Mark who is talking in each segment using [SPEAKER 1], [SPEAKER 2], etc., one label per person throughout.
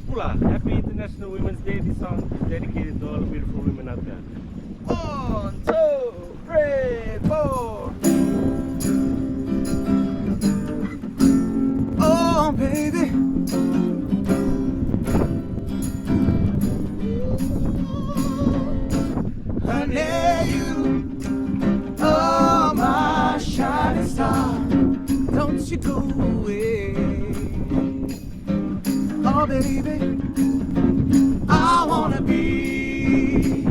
[SPEAKER 1] pular. Happy International Women's Day. This song is dedicated to all the beautiful women out there.
[SPEAKER 2] 1, 2, 3, 4. Oh, baby. Honey, you are my shining star. Don't you go away. Oh, baby, I wanna be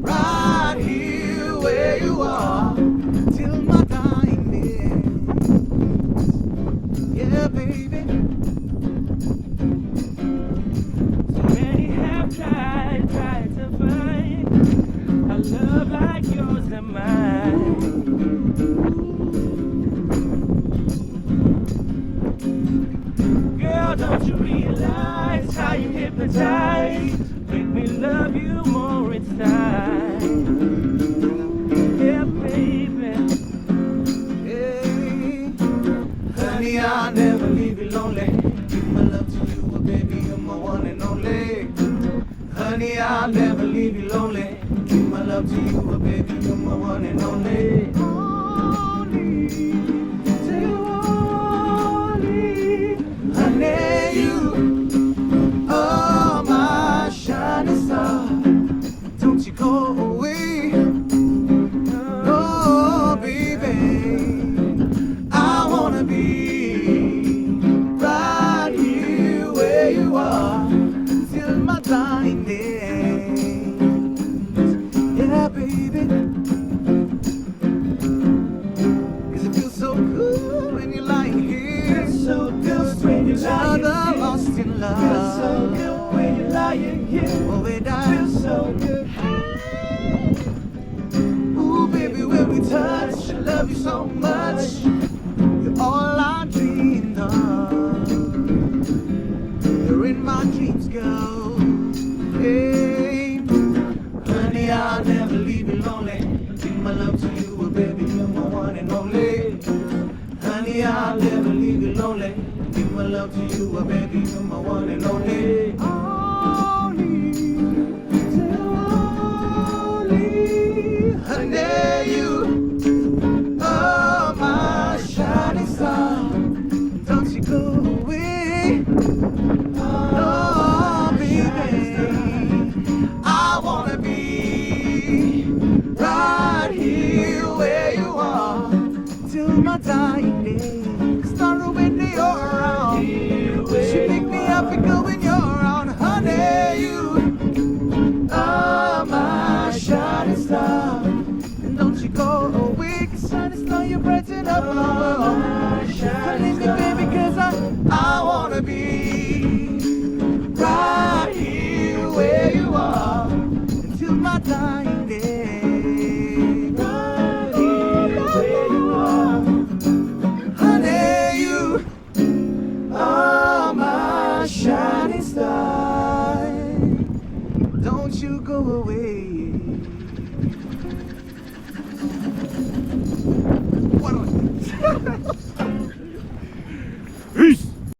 [SPEAKER 2] right here where you are till my dying day. Yeah, baby.
[SPEAKER 1] So many have tried to find a love like yours and mine. Girl, don't you realize how you hypnotize? Make me love you more each time. Yeah, baby.
[SPEAKER 2] Hey, honey, I'll never leave you lonely. Give my love to you, oh, baby, you're my one and only. Honey, I'll never leave you lonely. Give my love to you, oh, baby, you're my one and only. Only, till only. Honey, you are my shining star. Don't you go away. Oh, baby, I wanna be right here where you are till my dying day. Yeah, baby, 'cause it feels so good when you're lying here.
[SPEAKER 1] Feels so good when you're lying
[SPEAKER 2] Other
[SPEAKER 1] here.
[SPEAKER 2] lost in love.
[SPEAKER 1] Feels so good when you're lying here.
[SPEAKER 2] Oh, we die.
[SPEAKER 1] Feels so good.
[SPEAKER 2] Ooh, baby, when we touch, I love you so much. You're all I dreamed of. You're in my dreams, girl. Hey, honey, I'll never leave you lonely. Give my love to you, oh, baby, you're my one and only. Honey, I'll never leave you lonely. Give my love to you, oh, baby, you're my one and only. Only, till only. Honey, you are my shining star. Don't you go away. Oh, baby, I wanna be right here where you are till my dying day. Start when you're around. She pick me up and go when you're around. Honey, you are my shining star. And don't you go away, 'cause shining star, you brighten up my world. Don't leave me, baby, 'cause I wanna be right here where you are until my dying day. Right here where you are. Honey, you are my shining star. Don't you go away. What